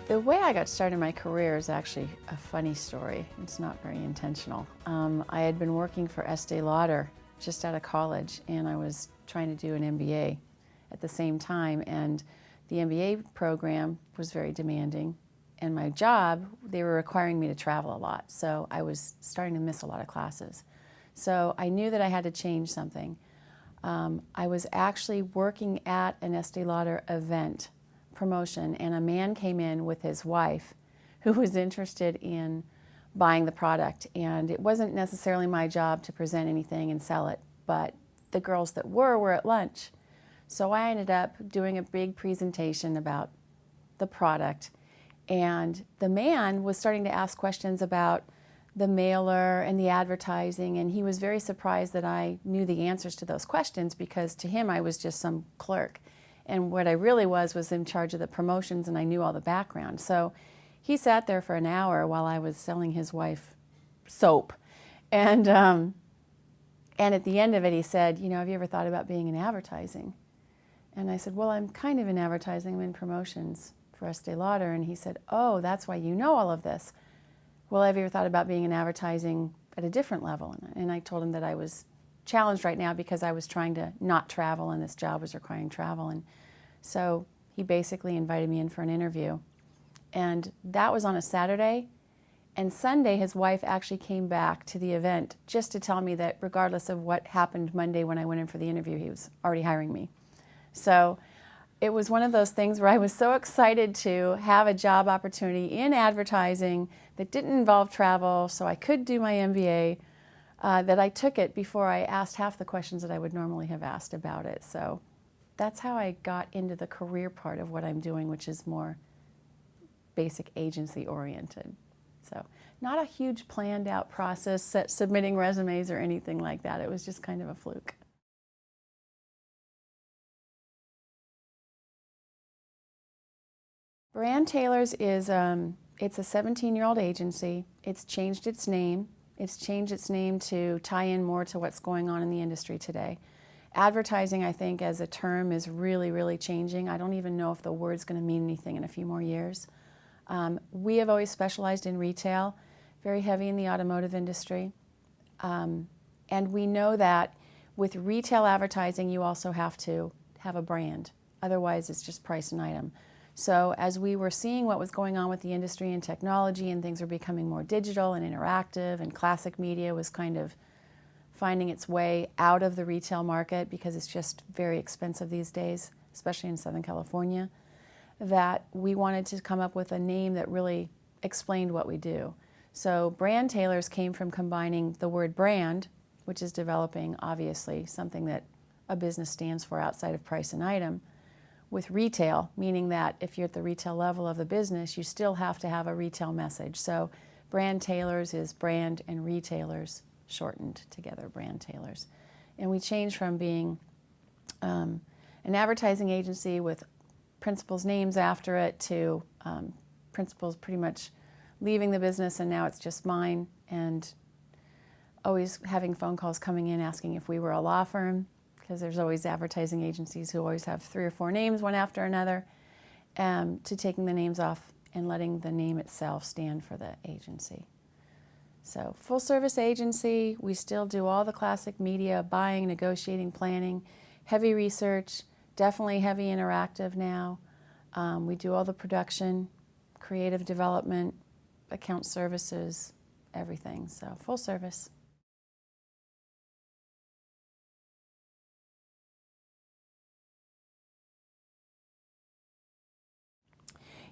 The way I got started in my career is actually a funny story. It's not very intentional. I had been working for Estee Lauder just out of college, and I was trying to do an MBA at the same time, and the MBA program was very demanding, and my job, they were requiring me to travel a lot, so I was starting to miss a lot of classes. So I knew that I had to change something. I was actually working at an Estee Lauder event promotion, and a man came in with his wife who was interested in buying the product, and it wasn't necessarily my job to present anything and sell it, but the girls that were at lunch. So I ended up doing a big presentation about the product, and the man was starting to ask questions about the mailer and the advertising, and he was very surprised that I knew the answers to those questions, because to him I was just some clerk. And what I really was in charge of the promotions, and I knew all the background. So he sat there for an hour while I was selling his wife soap. And at the end of it, he said, you know, have you ever thought about being in advertising? And I said, well, I'm kind of in advertising. I'm in promotions for Estee Lauder. And he said, oh, that's why you know all of this. Well, have you ever thought about being in advertising at a different level? And I told him that I was challenged right now because I was trying to not travel, and this job was requiring travel. And so he basically invited me in for an interview. And that was on a Saturday. And Sunday, his wife actually came back to the event just to tell me that regardless of what happened Monday when I went in for the interview, he was already hiring me. So it was one of those things where I was so excited to have a job opportunity in advertising that didn't involve travel, so I could do my MBA, that I took it before I asked half the questions that I would normally have asked about it. So that's how I got into the career part of what I'm doing, which is more basic agency oriented. So not a huge planned out process, submitting resumes or anything like that. It was just kind of a fluke. Brandtailers is, it's a 17-year-old agency. It's changed its name. It's changed its name to tie in more to what's going on in the industry today. Advertising, I think, as a term is really, really changing. I don't even know if the word's going to mean anything in a few more years. We have always specialized in retail, very heavy in the automotive industry. And we know that with retail advertising, you also have to have a brand. Otherwise, it's just price and item. So as we were seeing what was going on with the industry and technology, and things were becoming more digital and interactive, and classic media was kind of finding its way out of the retail market because it's just very expensive these days, especially in Southern California, that we wanted to come up with a name that really explained what we do. So Brandtailers came from combining the word brand, which is developing, obviously, something that a business stands for outside of price and item, with retail, meaning that if you're at the retail level of the business, you still have to have a retail message. So Brandtailers is brand and retailers shortened together, Brandtailers. And we changed from being an advertising agency with principals' names after it to principals pretty much leaving the business, and now it's just mine, and always having phone calls coming in asking if we were a law firm, because there's always advertising agencies who always have 3 or 4 names, one after another, to taking the names off and letting the name itself stand for the agency. So full service agency, we still do all the classic media, buying, negotiating, planning, heavy research, definitely heavy interactive now. We do all the production, creative development, account services, everything, so full service.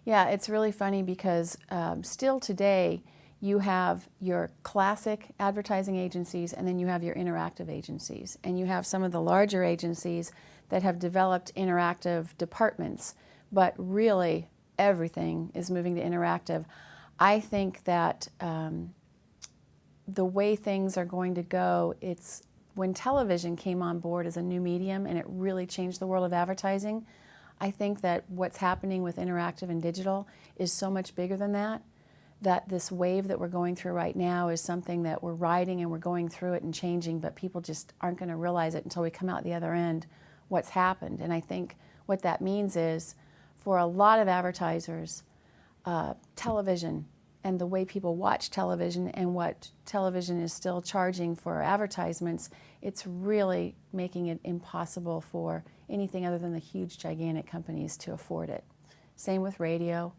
Yeah, it's really funny because still today you have your classic advertising agencies, and then you have your interactive agencies. And you have some of the larger agencies that have developed interactive departments, but really everything is moving to interactive. I think that the way things are going to go, it's when television came on board as a new medium and it really changed the world of advertising, I think that what's happening with interactive and digital is so much bigger than that, that this wave that we're going through right now is something that we're riding and we're going through it and changing, but people just aren't going to realize it until we come out the other end what's happened. And I think what that means is for a lot of advertisers, television and the way people watch television and what television is still charging for advertisements, it's really making it impossible for anything other than the huge, gigantic companies to afford it. Same with radio.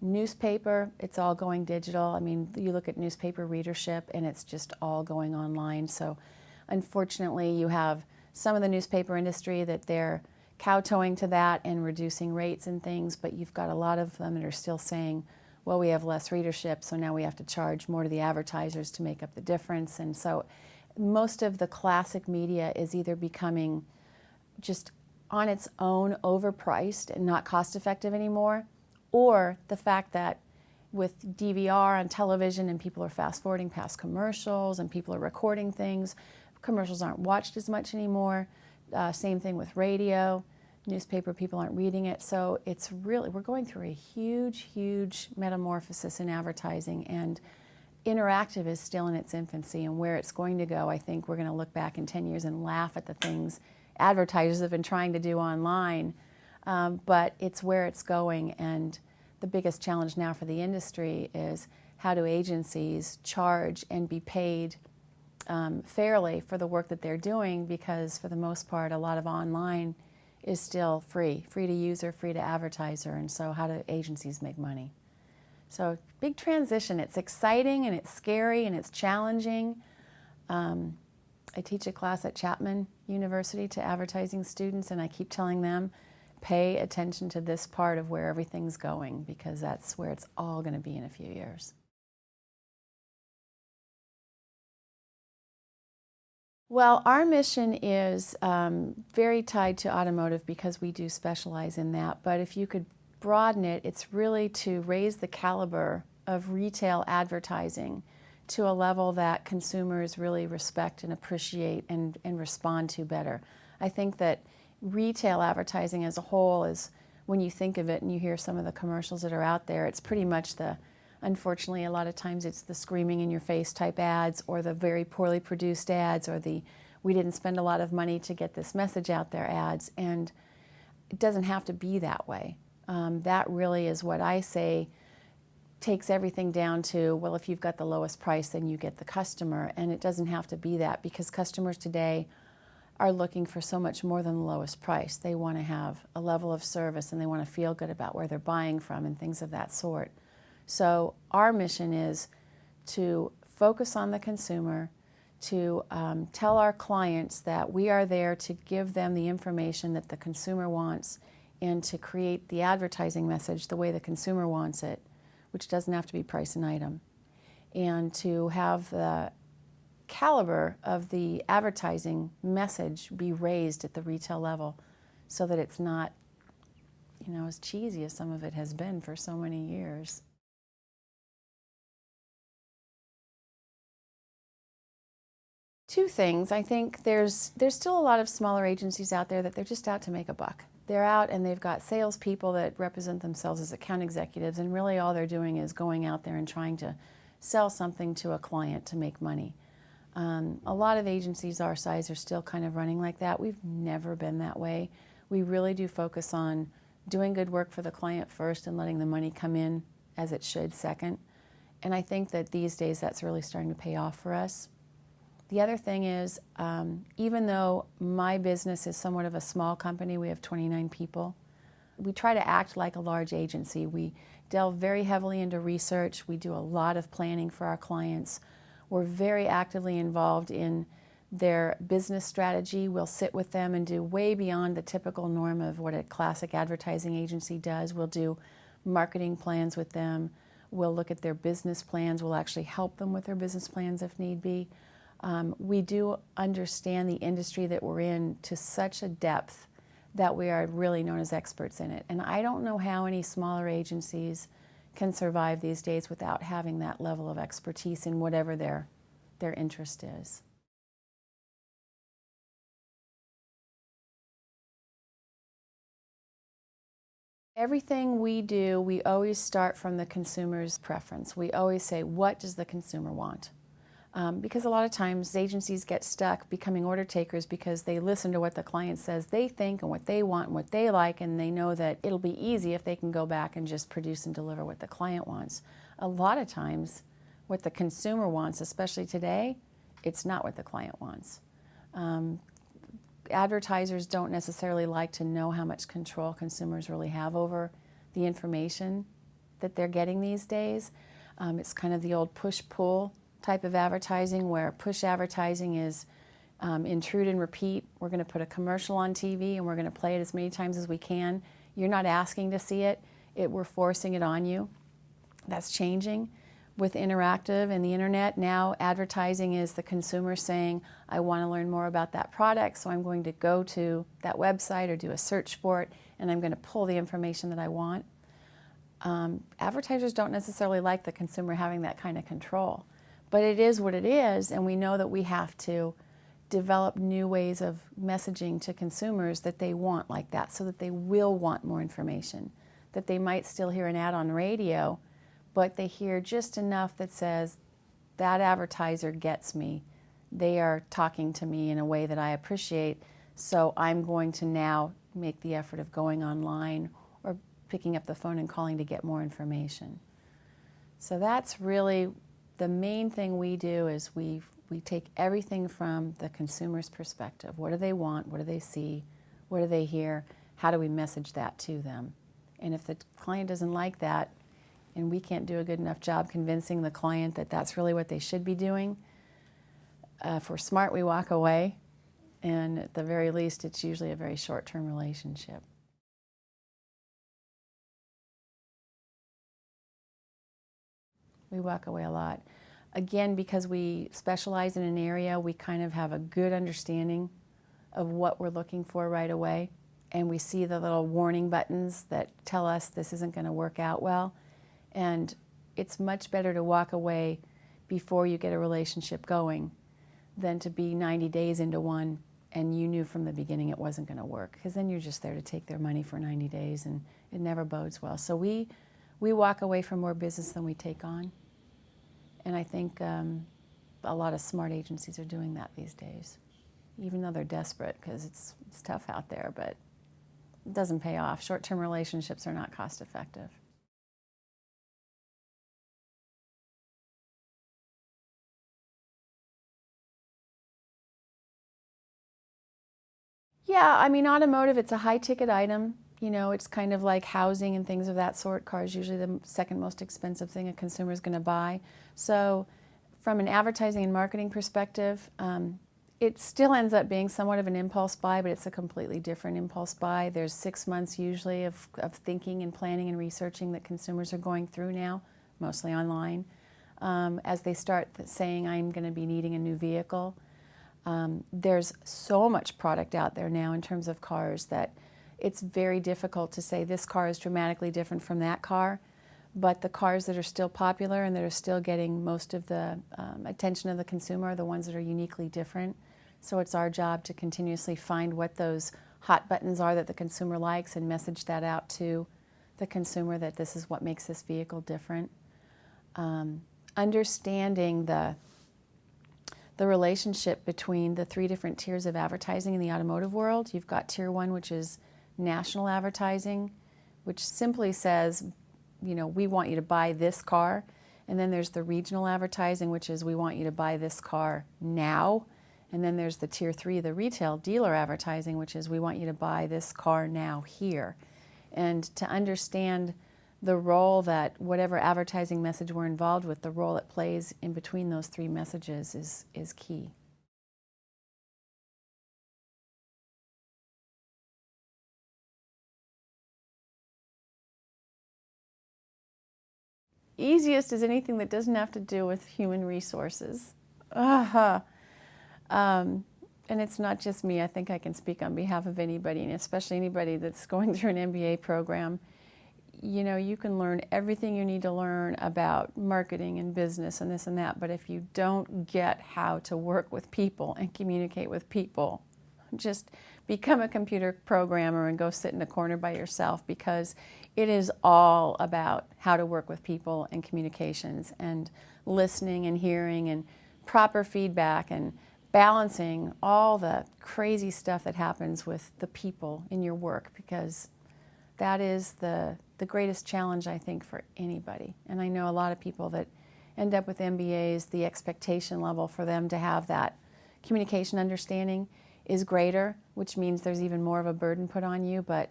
Newspaper, it's all going digital. I mean, you look at newspaper readership and it's just all going online. So unfortunately, you have some of the newspaper industry that they're kowtowing to that and reducing rates and things, but you've got a lot of them that are still saying, well, we have less readership, so now we have to charge more to the advertisers to make up the difference. And so most of the classic media is either becoming just on its own overpriced and not cost effective anymore, or the fact that with DVR on television and people are fast forwarding past commercials and people are recording things, commercials aren't watched as much anymore. Same thing with radio. Newspaper people aren't reading it. So it's really, we're going through a huge, huge metamorphosis in advertising, and interactive is still in its infancy, and where it's going to go, I think we're going to look back in 10 years and laugh at the things advertisers have been trying to do online, but it's where it's going. And the biggest challenge now for the industry is how do agencies charge and be paid fairly for the work that they're doing, because for the most part a lot of online is still free to user, free to advertiser, and so how do agencies make money? So big transition. It's exciting and it's scary and it's challenging. I teach a class at Chapman University to advertising students, and I keep telling them, pay attention to this part of where everything's going, because that's where it's all going to be in a few years. Well, our mission is very tied to automotive because we do specialize in that, but if you could broaden it, it's really to raise the caliber of retail advertising to a level that consumers really respect and appreciate and respond to better. I think that retail advertising as a whole is, when you think of it and you hear some of the commercials that are out there, it's pretty much unfortunately, a lot of times it's the screaming in your face type ads, or the very poorly produced ads, or the we didn't spend a lot of money to get this message out there ads, and it doesn't have to be that way. That really is what I say takes everything down to, well, if you've got the lowest price, then you get the customer, and it doesn't have to be that, because customers today are looking for so much more than the lowest price. They want to have a level of service, and they want to feel good about where they're buying from and things of that sort. So our mission is to focus on the consumer, to tell our clients that we are there to give them the information that the consumer wants, and to create the advertising message the way the consumer wants it, which doesn't have to be price and item, and to have the caliber of the advertising message be raised at the retail level so that it's not, as cheesy as some of it has been for so many years. Two things. I think there's still a lot of smaller agencies out there that they're just out to make a buck. They're out and they've got salespeople that represent themselves as account executives, and really all they're doing is going out there and trying to sell something to a client to make money. A lot of agencies our size are still kind of running like that. We've never been that way. We really do focus on doing good work for the client first and letting the money come in as it should second. And I think that these days that's really starting to pay off for us. The other thing is, even though my business is somewhat of a small company, we have 29 people, we try to act like a large agency. We delve very heavily into research. We do a lot of planning for our clients. We're very actively involved in their business strategy. We'll sit with them and do way beyond the typical norm of what a classic advertising agency does. We'll do marketing plans with them. We'll look at their business plans. We'll actually help them with their business plans if need be. We do understand the industry that we're in to such a depth that we are really known as experts in it. And I don't know how any smaller agencies can survive these days without having that level of expertise in whatever their interest is. Everything we do, we always start from the consumer's preference. We always say, what does the consumer want? Because a lot of times agencies get stuck becoming order takers because they listen to what the client says they think and what they want and what they like, and they know that it'll be easy if they can go back and just produce and deliver what the client wants. A lot of times what the consumer wants, especially today, it's not what the client wants. Advertisers don't necessarily like to know how much control consumers really have over the information that they're getting these days. It's kind of the old push-pull type of advertising, where push advertising is intrude and repeat. We're going to put a commercial on TV and we're going to play it as many times as we can. You're not asking to see it, we're forcing it on you. That's changing. With interactive and the internet, now advertising is the consumer saying, I want to learn more about that product, so I'm going to go to that website or do a search for it, and I'm going to pull the information that I want. Advertisers don't necessarily like the consumer having that kind of control, but it is what it is, and we know that we have to develop new ways of messaging to consumers that they want like that, so that they will want more information, that they might still hear an ad on radio, but they hear just enough that says, that advertiser gets me. They are talking to me in a way that I appreciate, so I'm going to now make the effort of going online or picking up the phone and calling to get more information. So that's really the main thing we do, is we take everything from the consumer's perspective. What do they want? What do they see? What do they hear? How do we message that to them? And if the client doesn't like that, and we can't do a good enough job convincing the client that that's really what they should be doing, if we're smart, we walk away, and at the very least, it's usually a very short-term relationship. We walk away a lot. Again, because we specialize in an area, we kind of have a good understanding of what we're looking for right away, and we see the little warning buttons that tell us this isn't going to work out well. And it's much better to walk away before you get a relationship going than to be 90 days into one and you knew from the beginning it wasn't going to work, because then you're just there to take their money for 90 days and it never bodes well. So we walk away from more business than we take on. And I think a lot of smart agencies are doing that these days, even though they're desperate, because it's tough out there, but it doesn't pay off. Short-term relationships are not cost-effective. Yeah, I mean, automotive, it's a high-ticket item. You know, it's kind of like housing and things of that sort. Cars usually the second most expensive thing a consumer is going to buy. So from an advertising and marketing perspective, it still ends up being somewhat of an impulse buy, but it's a completely different impulse buy. There's 6 months usually of thinking and planning and researching that consumers are going through now, mostly online, as they start saying, I'm going to be needing a new vehicle. There's so much product out there now in terms of cars that it's very difficult to say this car is dramatically different from that car, but the cars that are still popular and that are still getting most of the attention of the consumer are the ones that are uniquely different. So it's our job to continuously find what those hot buttons are that the consumer likes and message that out to the consumer that this is what makes this vehicle different. Understanding the relationship between the 3 different tiers of advertising in the automotive world. You've got Tier 1, which is national advertising, which simply says, you know, we want you to buy this car. And then there's the regional advertising, which is we want you to buy this car now. And then there's the Tier 3, the retail dealer advertising, which is we want you to buy this car now here. And to understand the role that whatever advertising message we're involved with, the role it plays in between those 3 messages is key. Easiest is anything that doesn't have to do with human resources. And it's not just me. I think I can speak on behalf of anybody, and especially anybody that's going through an MBA program. You know, you can learn everything you need to learn about marketing and business and this and that, but if you don't get how to work with people and communicate with people, just become a computer programmer and go sit in a corner by yourself, because it is all about how to work with people and communications and listening and hearing and proper feedback and balancing all the crazy stuff that happens with the people in your work, because that is the greatest challenge, I think, for anybody. And I know a lot of people that end up with MBAs, the expectation level for them to have that communication understanding is greater, which means there's even more of a burden put on you, but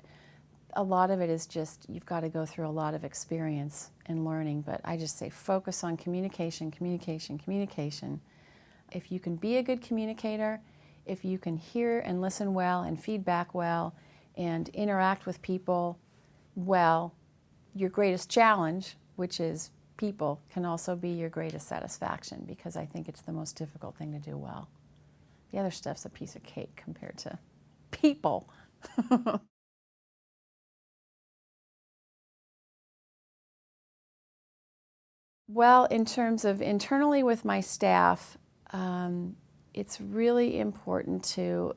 a lot of it is just, you've got to go through a lot of experience and learning. But I just say focus on communication, communication, communication. If you can be a good communicator, if you can hear and listen well and feedback well and interact with people well, your greatest challenge, which is people, can also be your greatest satisfaction, because I think it's the most difficult thing to do well. The other stuff's a piece of cake compared to people. Well, in terms of internally with my staff, it's really important to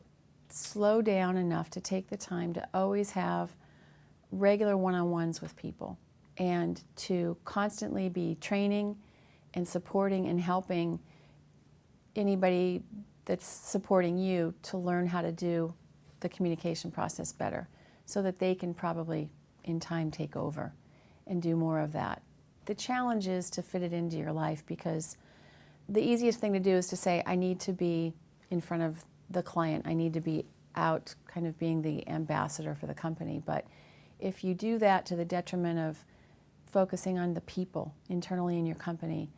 slow down enough to take the time to always have regular one-on-ones with people, and to constantly be training and supporting and helping anybody that's supporting you to learn how to do the communication process better, so that they can probably in time take over and do more of that. The challenge is to fit it into your life, because the easiest thing to do is to say, I need to be in front of the client, I need to be out kind of being the ambassador for the company. But if you do that to the detriment of focusing on the people internally in your company,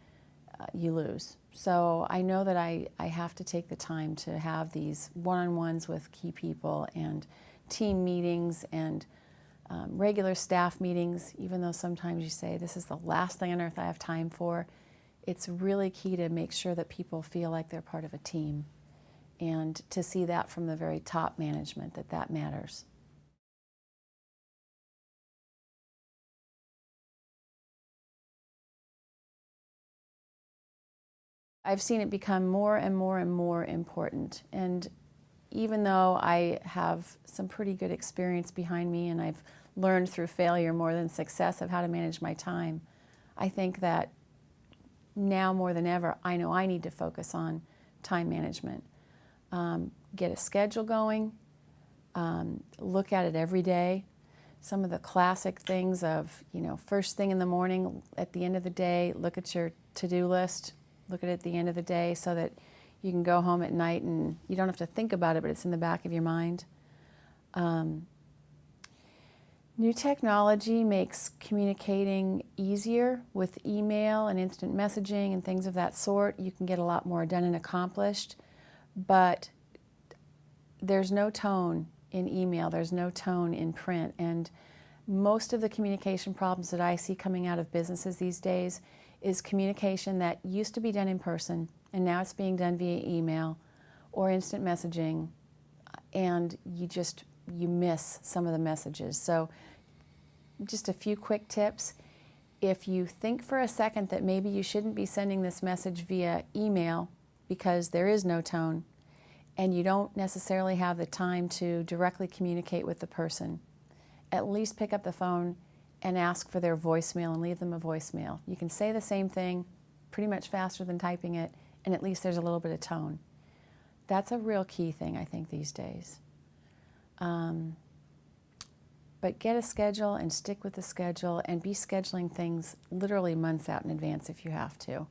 you lose. So I know that I have to take the time to have these one-on-ones with key people and team meetings and regular staff meetings, even though sometimes you say, this is the last thing on earth I have time for. It's really key to make sure that people feel like they're part of a team, and to see that from the very top management, that matters. I've seen it become more and more and more important. And even though I have some pretty good experience behind me, and I've learned through failure more than success of how to manage my time, I think that now more than ever, I know I need to focus on time management. Get a schedule going, look at it every day. Some of the classic things of, first thing in the morning, at the end of the day, look at your to-do list, look at it at the end of the day, so that you can go home at night and you don't have to think about it, but it's in the back of your mind. New technology makes communicating easier with email and instant messaging and things of that sort. You can get a lot more done and accomplished, but there's no tone in email, there's no tone in print, and most of the communication problems that I see coming out of businesses these days is communication that used to be done in person, and now it's being done via email or instant messaging, and you miss some of the messages. So just a few quick tips. If you think for a second that maybe you shouldn't be sending this message via email because there is no tone, and you don't necessarily have the time to directly communicate with the person, at least pick up the phone and ask for their voicemail and leave them a voicemail. You can say the same thing pretty much faster than typing it, and at least there's a little bit of tone. That's a real key thing, I think, these days. But get a schedule and stick with the schedule, and be scheduling things literally months out in advance if you have to.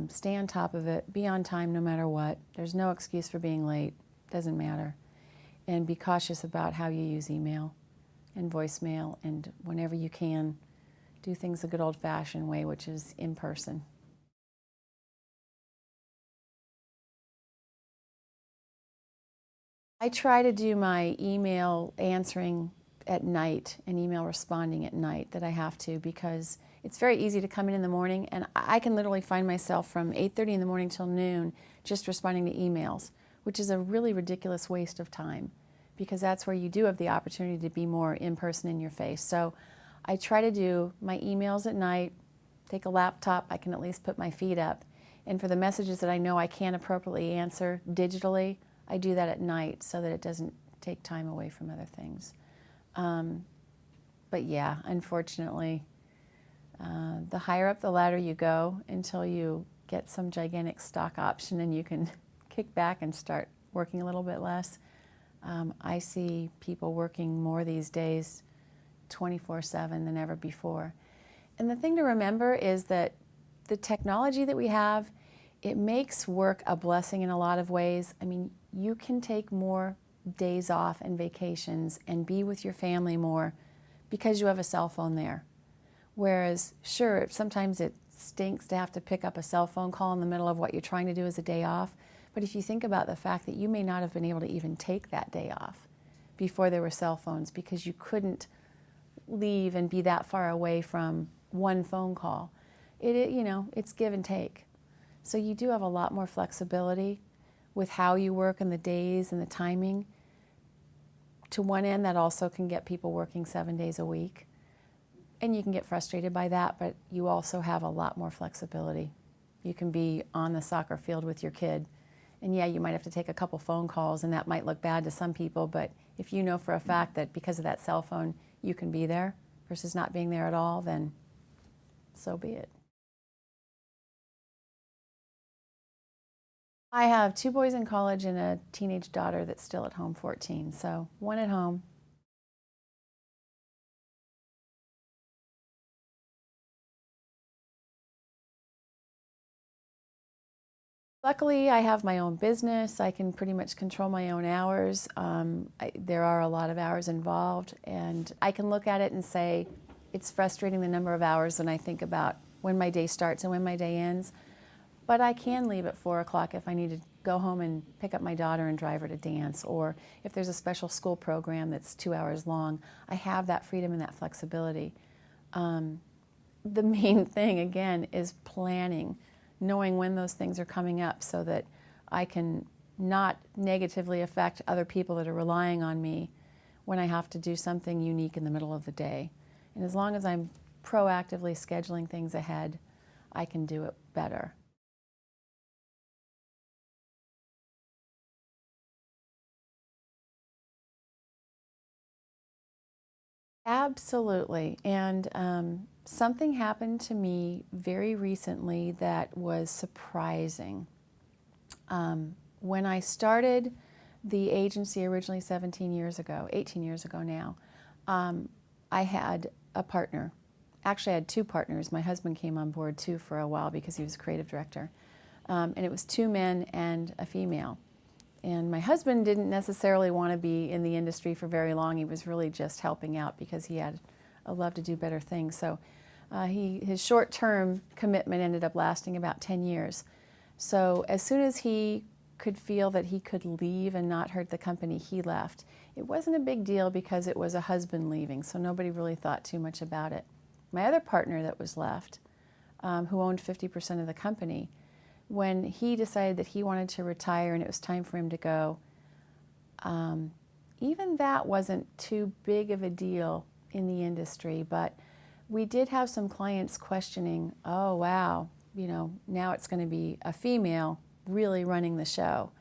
Stay on top of it, be on time no matter what. There's no excuse for being late, doesn't matter. And be cautious about how you use email and voicemail, and whenever you can, do things the good old-fashioned way, which is in person. I try to do my email answering at night and email responding at night that I have to, because it's very easy to come in the morning, and I can literally find myself from 8:30 in the morning till noon just responding to emails, which is a really ridiculous waste of time, because that's where you do have the opportunity to be more in person, in your face. So I try to do my emails at night, take a laptop, I can at least put my feet up, and for the messages that I know I can't appropriately answer digitally, I do that at night so that it doesn't take time away from other things. But yeah, unfortunately, the higher up the ladder you go until you get some gigantic stock option and you can kick back and start working a little bit less. I see people working more these days 24/7 than ever before. And the thing to remember is that the technology that we have, it makes work a blessing in a lot of ways. I mean, you can take more days off and vacations and be with your family more because you have a cell phone there. Whereas, sure, sometimes it stinks to have to pick up a cell phone call in the middle of what you're trying to do as a day off. But if you think about the fact that you may not have been able to even take that day off before there were cell phones because you couldn't leave and be that far away from one phone call, it's give and take. So you do have a lot more flexibility with how you work and the days and the timing. To one end, that also can get people working 7 days a week. And you can get frustrated by that, but you also have a lot more flexibility. You can be on the soccer field with your kid. And yeah, you might have to take a couple phone calls, and that might look bad to some people, but if you know for a fact that because of that cell phone you can be there versus not being there at all, then so be it. I have 2 boys in college and a teenage daughter that's still at home, 14, so 1 at home. Luckily, I have my own business. I can pretty much control my own hours. There are a lot of hours involved, and I can look at it and say it's frustrating the number of hours when I think about when my day starts and when my day ends. But I can leave at 4 o'clock if I need to go home and pick up my daughter and drive her to dance, or if there's a special school program that's 2 hours long. I have that freedom and that flexibility. The main thing, again, is planning, knowing when those things are coming up so that I can not negatively affect other people that are relying on me when I have to do something unique in the middle of the day. And as long as I'm proactively scheduling things ahead, I can do it better. Absolutely. And something happened to me very recently that was surprising. When I started the agency originally 17 years ago, 18 years ago now, I had a partner. Actually, I had 2 partners. My husband came on board too for a while because he was creative director. And it was 2 men and a female. And my husband didn't necessarily want to be in the industry for very long. He was really just helping out because he had a love to do better things. So his short-term commitment ended up lasting about 10 years. So as soon as he could feel that he could leave and not hurt the company, he left. It wasn't a big deal because it was a husband leaving, so nobody really thought too much about it. My other partner that was left, who owned 50% of the company, when he decided that he wanted to retire and it was time for him to go, even that wasn't too big of a deal in the industry, but we did have some clients questioning, oh wow, now it's going to be a female really running the show,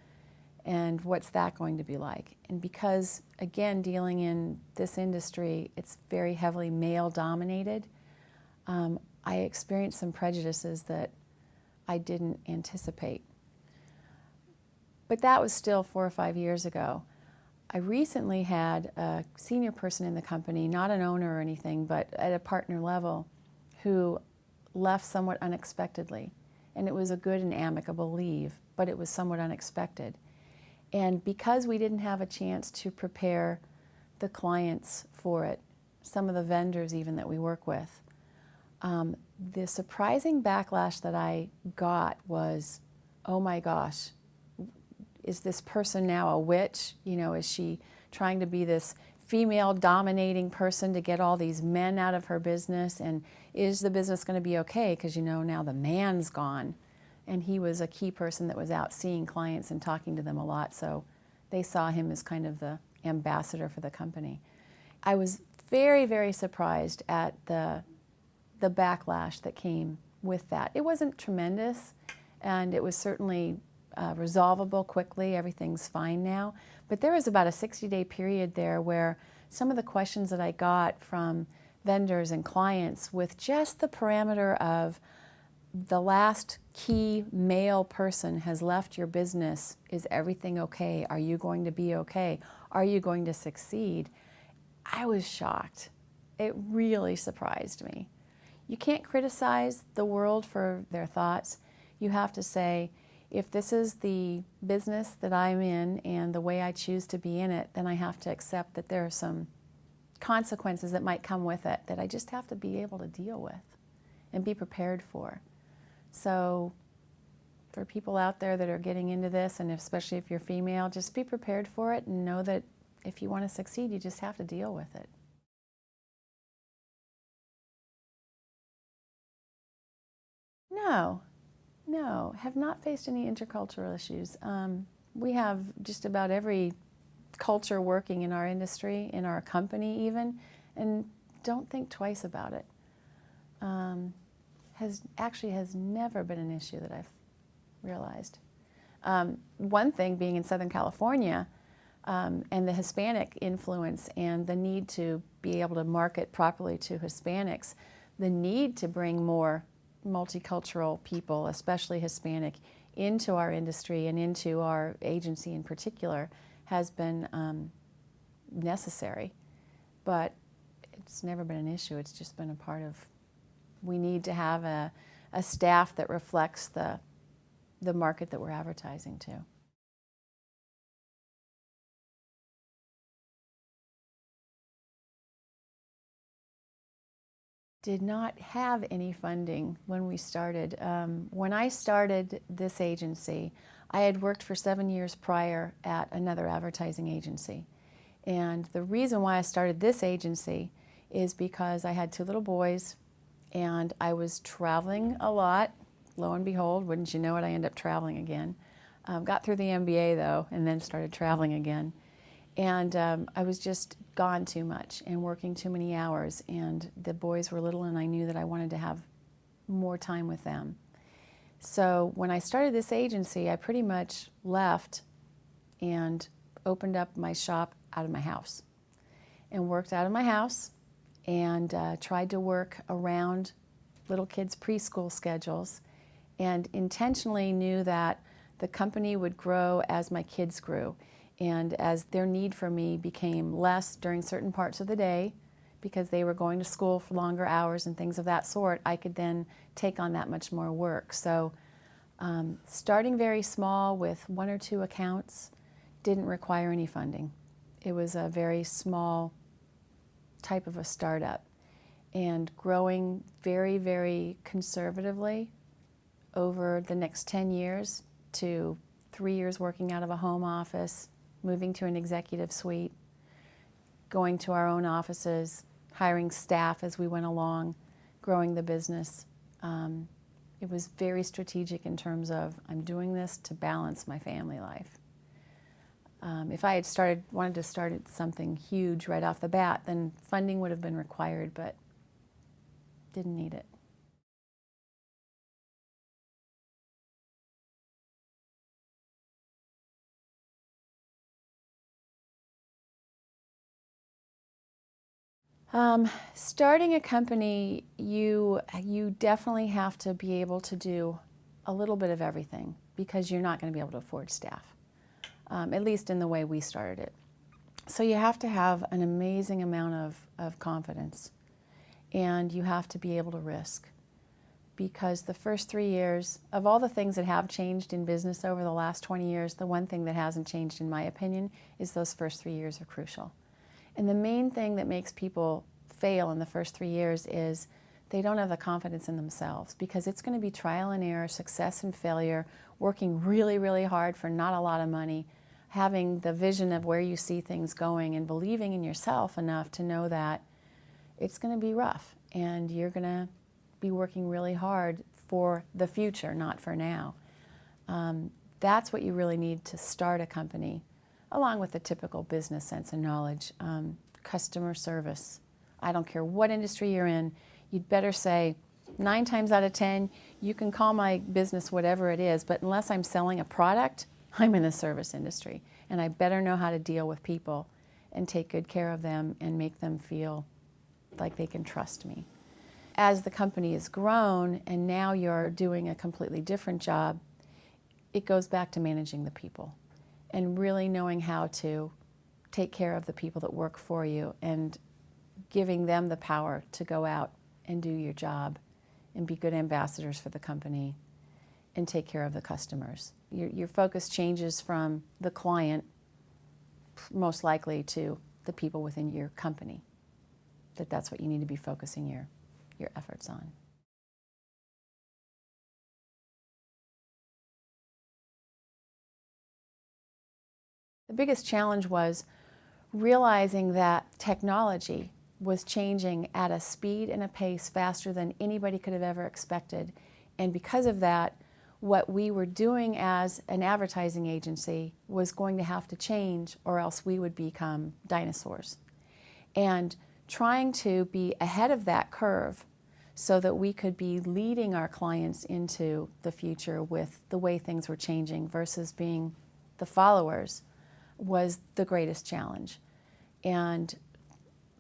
and what's that going to be like? And because, again, dealing in this industry, it's very heavily male dominated, I experienced some prejudices that I didn't anticipate. But that was still 4 or 5 years ago. I recently had a senior person in the company, not an owner or anything, but at a partner level, who left somewhat unexpectedly. And it was a good and amicable leave, but it was somewhat unexpected. And because we didn't have a chance to prepare the clients for it, some of the vendors even that we work with, the surprising backlash that I got was, oh my gosh, is this person now a witch? Is she trying to be this female dominating person to get all these men out of her business? And is the business going to be okay? Because now the man's gone. And he was a key person that was out seeing clients and talking to them a lot, so they saw him as kind of the ambassador for the company. I was very, very surprised at the backlash that came with that. It wasn't tremendous, and it was certainly resolvable quickly. Everything's fine now. But there was about a 60-day period there where some of the questions that I got from vendors and clients with just the parameter of, the last key male person has left your business, is everything okay? Are you going to be okay? Are you going to succeed? I was shocked. It really surprised me. You can't criticize the world for their thoughts. You have to say, if this is the business that I'm in and the way I choose to be in it, then I have to accept that there are some consequences that might come with it that I just have to be able to deal with and be prepared for. So for people out there that are getting into this, and especially if you're female, just be prepared for it and know that if you want to succeed, you just have to deal with it. No, have not faced any intercultural issues. We have just about every culture working in our industry, in our company even, and don't think twice about it. Has never been an issue that I've realized. One thing being in Southern California, and the Hispanic influence and the need to be able to market properly to Hispanics, the need to bring more multicultural people, especially Hispanic, into our industry and into our agency in particular has been necessary. But it's never been an issue. It's just been a part of, we need to have a staff that reflects the market that we're advertising to. Did not have any funding when we started. When I started this agency, I had worked for 7 years prior at another advertising agency. And the reason why I started this agency is because I had 2 little boys and I was traveling a lot. Lo and behold, wouldn't you know it, I ended up traveling again. Got through the MBA though, and then started traveling again. And I was just gone too much and working too many hours, and the boys were little and I knew that I wanted to have more time with them. So when I started this agency, I pretty much left and opened up my shop out of my house and worked out of my house and tried to work around little kids' preschool schedules, and intentionally knew that the company would grow as my kids grew. And as their need for me became less during certain parts of the day, because they were going to school for longer hours and things of that sort, I could then take on that much more work. So starting very small with 1 or 2 accounts didn't require any funding. It was a very small type of a startup, and growing very, very conservatively over the next 10 years to 3 years working out of a home office, moving to an executive suite, going to our own offices, hiring staff as we went along, growing the business. It was very strategic in terms of, I'm doing this to balance my family life. If I had wanted to start something huge right off the bat, then funding would have been required, but didn't need it. Starting a company, you definitely have to be able to do a little bit of everything, because you're not going to be able to afford staff, at least in the way we started it. So you have to have an amazing amount of confidence, and you have to be able to risk, because the first 3 years, of all the things that have changed in business over the last 20 years, the one thing that hasn't changed, in my opinion, is those first 3 years are crucial. And the main thing that makes people fail in the first 3 years is they don't have the confidence in themselves, because it's going to be trial and error, success and failure, working really, really hard for not a lot of money, having the vision of where you see things going, and believing in yourself enough to know that it's going to be rough and you're going to be working really hard for the future, not for now. That's what you really need to start a company, along with the typical business sense and knowledge. Customer service. I don't care what industry you're in, you'd better say 9 times out of 10, you can call my business whatever it is, but unless I'm selling a product, I'm in the service industry, and I better know how to deal with people and take good care of them and make them feel like they can trust me. as the company has grown and now you're doing a completely different job, it goes back to managing the people and really knowing how to take care of the people that work for you and giving them the power to go out and do your job and be good ambassadors for the company and take care of the customers. Your focus changes from the client, most likely, to the people within your company. That's what you need to be focusing your efforts on. The biggest challenge was realizing that technology was changing at a speed and a pace faster than anybody could have ever expected. And because of that, what we were doing as an advertising agency was going to have to change, or else we would become dinosaurs. And trying to be ahead of that curve so that we could be leading our clients into the future with the way things were changing versus being the followers was the greatest challenge. And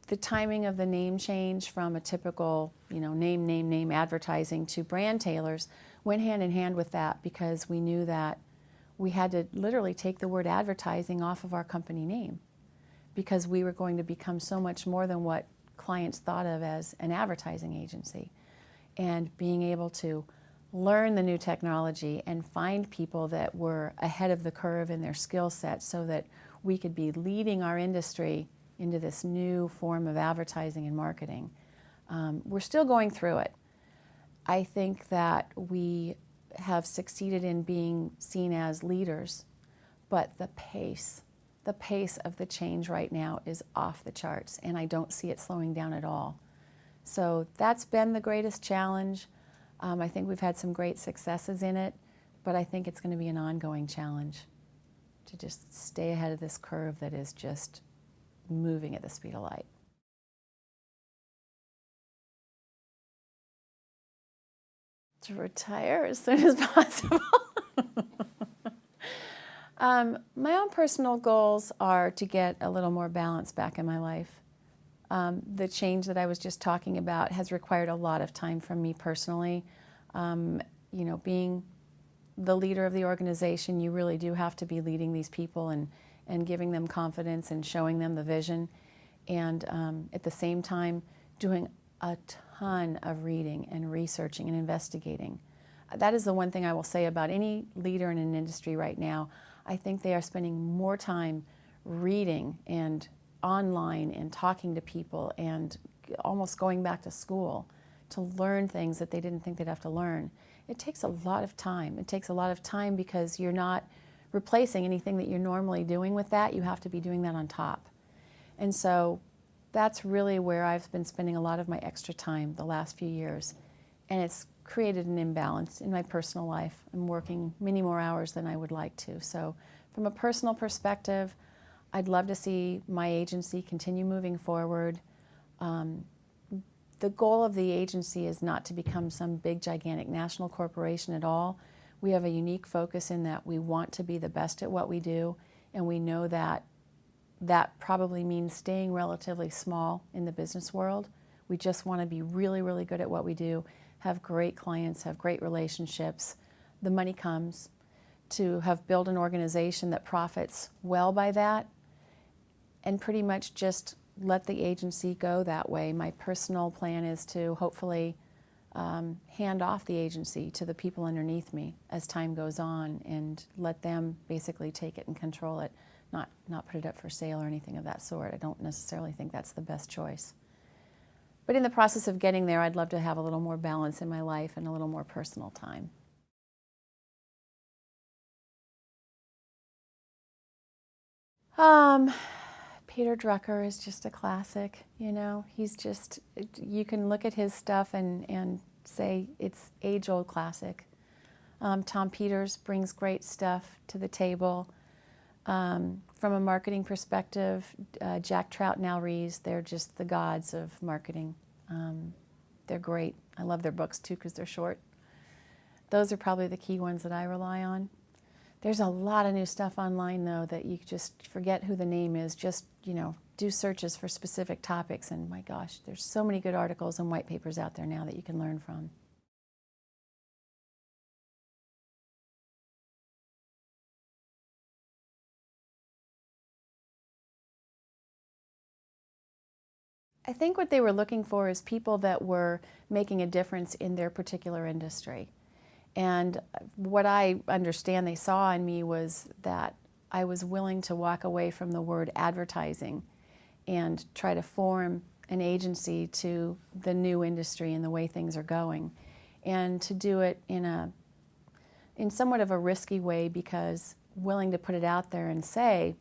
the timing of the name change from a typical, name advertising to Brandtailers went hand in hand with that, because we knew that we had to literally take the word advertising off of our company name, because we were going to become so much more than what clients thought of as an advertising agency. And being able to learn the new technology and find people that were ahead of the curve in their skill set so that we could be leading our industry into this new form of advertising and marketing. We're still going through it. I think that we have succeeded in being seen as leaders, but the pace of the change right now is off the charts, and I don't see it slowing down at all. So that's been the greatest challenge. I think we've had some great successes in it, but I think it's going to be an ongoing challenge to just stay ahead of this curve that is just moving at the speed of light. To retire as soon as possible. My own personal goals are to get a little more balance back in my life. The change that I was just talking about has required a lot of time from me personally. Being the leader of the organization, you really do have to be leading these people and giving them confidence and showing them the vision. And at the same time, doing a ton of reading and researching and investigating. That is the one thing I will say about any leader in an industry right now. I think they are spending more time reading and online and talking to people and almost going back to school to learn things that they didn't think they'd have to learn. It takes a lot of time. It takes a lot of time because you're not replacing anything that you're normally doing with that. You have to be doing that on top. And so that's really where I've been spending a lot of my extra time the last few years. And it's created an imbalance in my personal life. I'm working many more hours than I would like to. So from a personal perspective, I'd love to see my agency continue moving forward. The goal of the agency is not to become some big, gigantic national corporation at all. We have a unique focus in that we want to be the best at what we do, and we know that that probably means staying relatively small in the business world. We just want to be really, really good at what we do, have great clients, have great relationships. The money comes. To have built an organization that profits well by that, and pretty much just let the agency go that way. My personal plan is to hopefully hand off the agency to the people underneath me as time goes on and let them basically take it and control it, not put it up for sale or anything of that sort. I don't necessarily think that's the best choice. But in the process of getting there, I'd love to have a little more balance in my life and a little more personal time. Peter Drucker is just a classic, He's just, you can look at his stuff and say it's age-old classic. Tom Peters brings great stuff to the table. From a marketing perspective, Jack Trout and Al Rees, they're just the gods of marketing. They're great. I love their books too because they're short. Those are probably the key ones that I rely on. There's a lot of new stuff online, though, that you just forget who the name is. Just, do searches for specific topics, and my gosh, there's so many good articles and white papers out there now that you can learn from. I think what they were looking for is people that were making a difference in their particular industry. And what I understand they saw in me was that I was willing to walk away from the word advertising and try to form an agency to the new industry and the way things are going. And to do it in somewhat of a risky way, because willing to put it out there and say,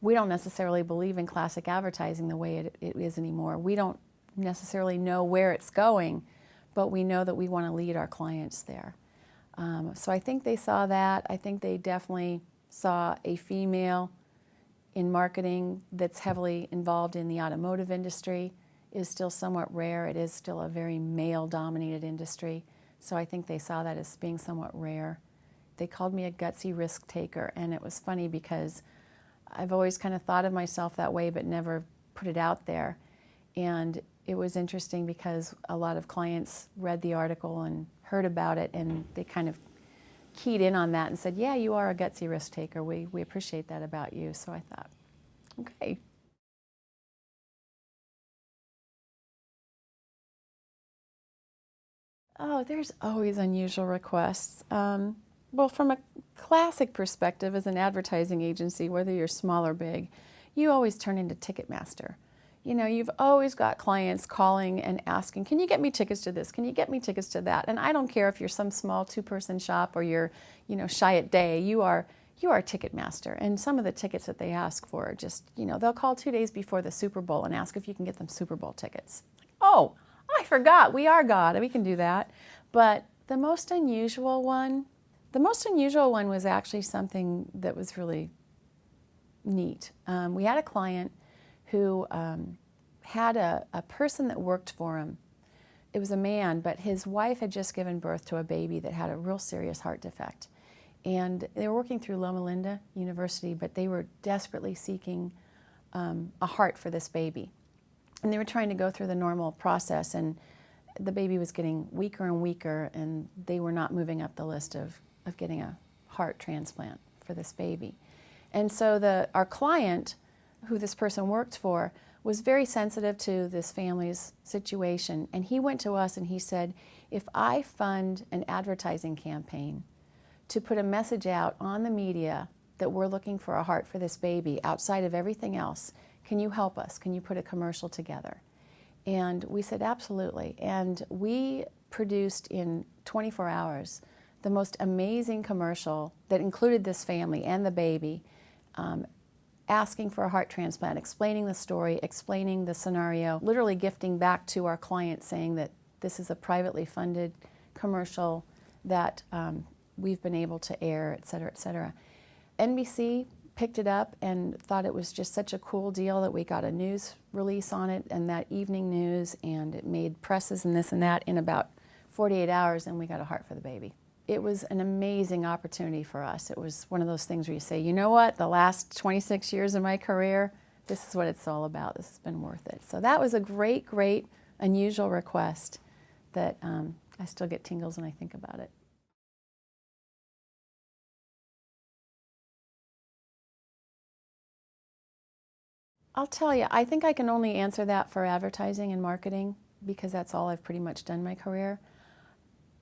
we don't necessarily believe in classic advertising the way it is anymore. We don't necessarily know where it's going, but we know that we want to lead our clients there. So I think they saw that. I think they definitely saw a female in marketing that's heavily involved in the automotive industry. It is still somewhat rare. It is still a very male-dominated industry. So I think they saw that as being somewhat rare. They called me a gutsy risk taker, and it was funny because I've always kind of thought of myself that way but never put it out there. And it was interesting because a lot of clients read the article and heard about it, and they kind of keyed in on that and said, yeah, you are a gutsy risk taker. We appreciate that about you. So I thought, okay. Oh, there's always unusual requests. Well, from a classic perspective, as an advertising agency, whether you're small or big, you always turn into Ticketmaster. You know, you've always got clients calling and asking, can you get me tickets to this? Can you get me tickets to that? And I don't care if you're some small two-person shop or you're, Chiat Day, you are Ticketmaster. And some of the tickets that they ask for are just, they'll call 2 days before the Super Bowl and ask if you can get them Super Bowl tickets. Oh, I forgot, we are God, we can do that. But the most unusual one was actually something that was really neat. We had a client who had a person that worked for him. It was a man, but his wife had just given birth to a baby that had a real serious heart defect. And they were working through Loma Linda University, but they were desperately seeking a heart for this baby. And they were trying to go through the normal process, and the baby was getting weaker and weaker, and they were not moving up the list of getting a heart transplant for this baby. And so our client, who this person worked for, was very sensitive to this family's situation. And he went to us and he said, if I fund an advertising campaign to put a message out on the media that we're looking for a heart for this baby outside of everything else, can you help us? Can you put a commercial together? And we said, absolutely. And we produced in 24 hours the most amazing commercial that included this family and the baby, asking for a heart transplant, explaining the story, explaining the scenario, literally gifting back to our client saying that this is a privately funded commercial that we've been able to air, et cetera, et cetera. NBC picked it up and thought it was just such a cool deal that we got a news release on it and that evening news, and it made presses and this and that in about 48 hours, and we got a heart for the baby. It was an amazing opportunity for us. It was one of those things where you say, you know what, the last 26 years of my career, this is what it's all about. This has been worth it. So that was a great, great, unusual request that I still get tingles when I think about it. I'll tell you, I think I can only answer that for advertising and marketing because that's all I've pretty much done my career.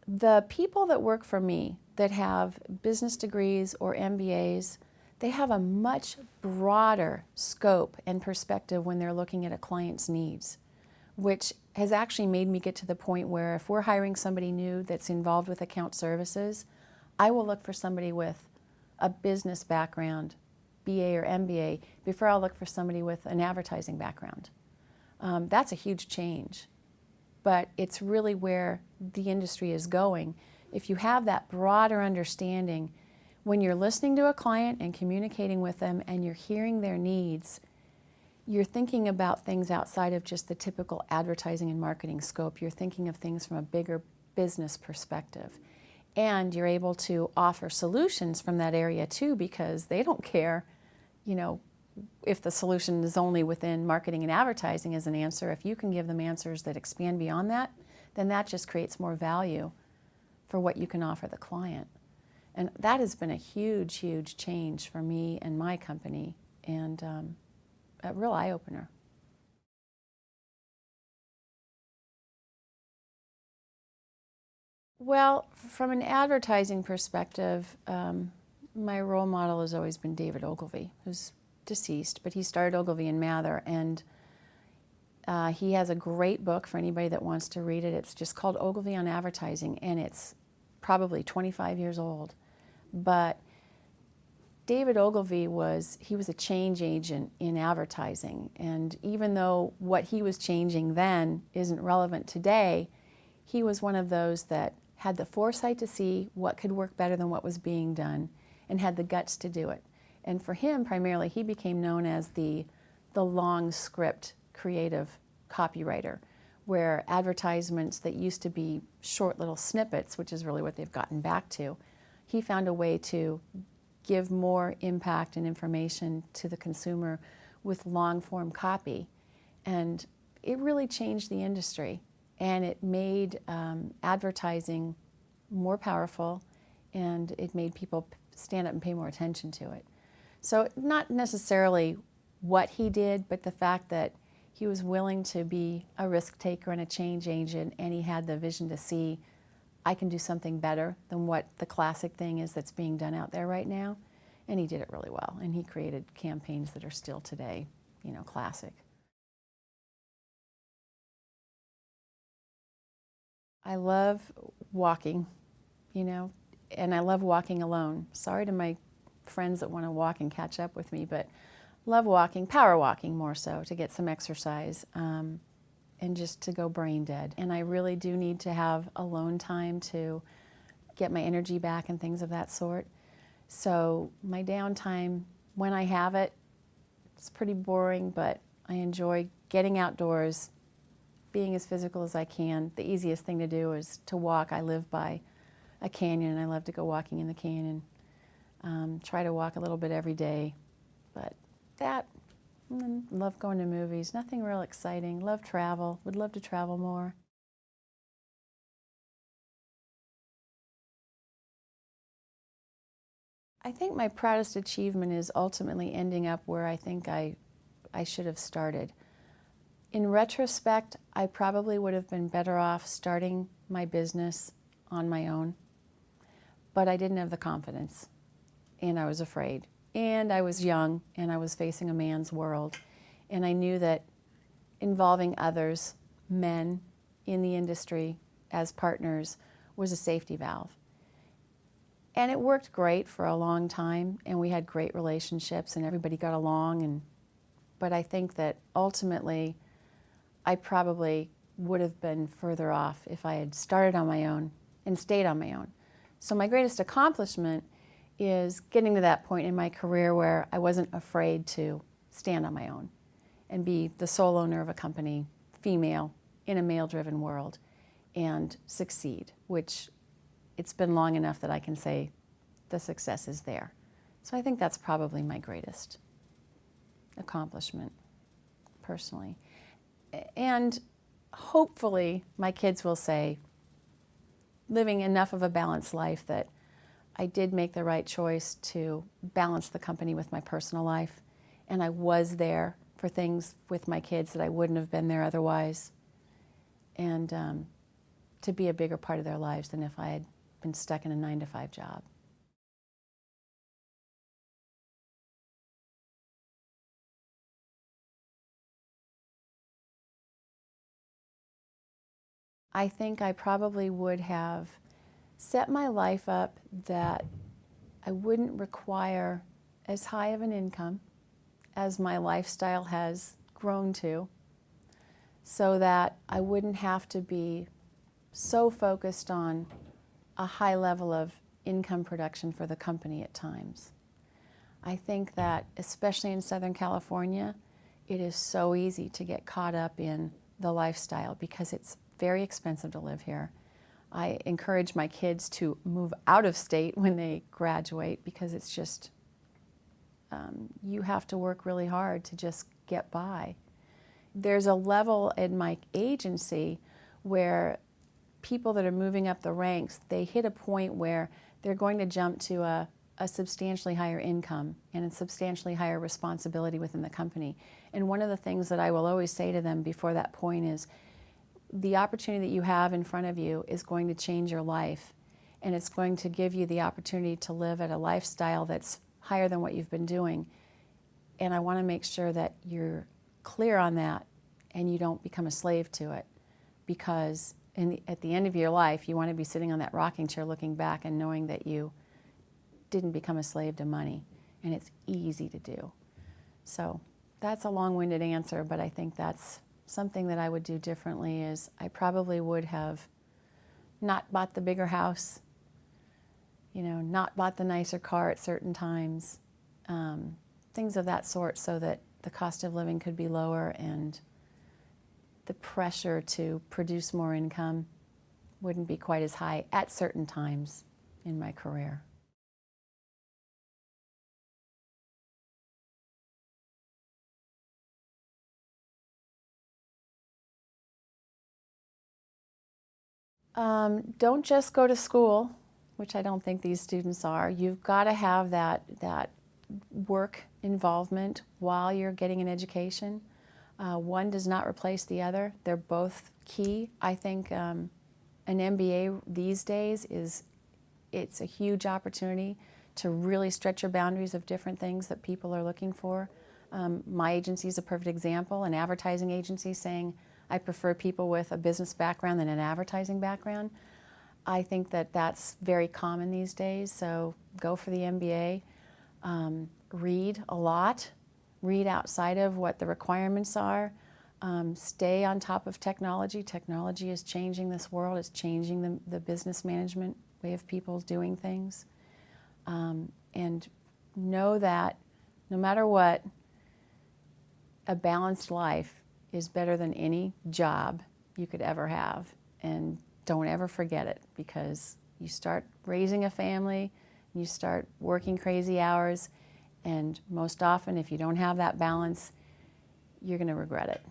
The people that work for me that have business degrees or MBAs, they have a much broader scope and perspective when they're looking at a client's needs, which has actually made me get to the point where if we're hiring somebody new that's involved with account services, I will look for somebody with a business background, BA or MBA, before I'll look for somebody with an advertising background. That's a huge change, but it's really where the industry is going. If you have that broader understanding, when you're listening to a client and communicating with them and you're hearing their needs, you're thinking about things outside of just the typical advertising and marketing scope. You're thinking of things from a bigger business perspective. And you're able to offer solutions from that area too, because they don't care, if the solution is only within marketing and advertising as an answer, if you can give them answers that expand beyond that, then that just creates more value for what you can offer the client. And that has been a huge, huge change for me and my company, and a real eye-opener. Well, from an advertising perspective, my role model has always been David Ogilvy, who's deceased, but he started Ogilvy and Mather, and he has a great book for anybody that wants to read it. It's just called Ogilvy on Advertising, and it's probably 25 years old. But David Ogilvy was a change agent in advertising, and even though what he was changing then isn't relevant today, he was one of those that had the foresight to see what could work better than what was being done and had the guts to do it. And for him, primarily, he became known as the long script creative copywriter, where advertisements that used to be short little snippets, which is really what they've gotten back to, he found a way to give more impact and information to the consumer with long-form copy. And it really changed the industry. And it made advertising more powerful, and it made people stand up and pay more attention to it. So not necessarily what he did, but the fact that he was willing to be a risk taker and a change agent, and he had the vision to see, I can do something better than what the classic thing is that's being done out there right now. And he did it really well, and he created campaigns that are still today, classic. I love walking, and I love walking alone. Sorry to my friends that want to walk and catch up with me, but love walking, power walking more so, to get some exercise and just to go brain dead. And I really do need to have alone time to get my energy back and things of that sort. So my downtime, when I have it, it's pretty boring, but I enjoy getting outdoors, being as physical as I can. The easiest thing to do is to walk. I live by a canyon, and I love to go walking in the canyon. Try to walk a little bit every day, but love going to movies. Nothing real exciting. Love travel. Would love to travel more. I think my proudest achievement is ultimately ending up where I think I should have started. In retrospect, I probably would have been better off starting my business on my own, but I didn't have the confidence, and I was afraid, and I was young, and I was facing a man's world, and I knew that involving others, men in the industry as partners, was a safety valve. And it worked great for a long time, and we had great relationships, and everybody got along, but I think that ultimately I probably would have been further off if I had started on my own and stayed on my own. So my greatest accomplishment is getting to that point in my career where I wasn't afraid to stand on my own and be the sole owner of a company, female, in a male-driven world, and succeed, which it's been long enough that I can say the success is there. So I think that's probably my greatest accomplishment, personally. And hopefully my kids will say, living enough of a balanced life, that I did make the right choice to balance the company with my personal life, and I was there for things with my kids that I wouldn't have been there otherwise, and to be a bigger part of their lives than if I had been stuck in a 9-to-5 job. I think I probably would have set my life up that I wouldn't require as high of an income as my lifestyle has grown to, so that I wouldn't have to be so focused on a high level of income production for the company at times. I think that, especially in Southern California, it is so easy to get caught up in the lifestyle because it's very expensive to live here. I encourage my kids to move out of state when they graduate because it's just you have to work really hard to just get by. There's a level in my agency where people that are moving up the ranks, they hit a point where they're going to jump to a substantially higher income and a substantially higher responsibility within the company. And one of the things that I will always say to them before that point is, the opportunity that you have in front of you is going to change your life, and it's going to give you the opportunity to live at a lifestyle that's higher than what you've been doing. And I want to make sure that you're clear on that and you don't become a slave to it, because at the end of your life, you want to be sitting on that rocking chair looking back and knowing that you didn't become a slave to money, and it's easy to do. So that's a long-winded answer, but I think that's something that I would do differently. Is I probably would have not bought the bigger house, not bought the nicer car at certain times, things of that sort, so that the cost of living could be lower and the pressure to produce more income wouldn't be quite as high at certain times in my career. Don't just go to school, which I don't think these students are. You've got to have that work involvement while you're getting an education. One does not replace the other. They're both key. I think an MBA these days it's a huge opportunity to really stretch your boundaries of different things that people are looking for. My agency is a perfect example, an advertising agency saying, I prefer people with a business background than an advertising background. I think that that's very common these days, so go for the MBA. Read a lot. Read outside of what the requirements are. Stay on top of technology. Technology is changing this world. It's changing the business management way of people doing things. And know that no matter what, a balanced life is better than any job you could ever have. And don't ever forget it, because you start raising a family, you start working crazy hours, and most often if you don't have that balance, you're going to regret it.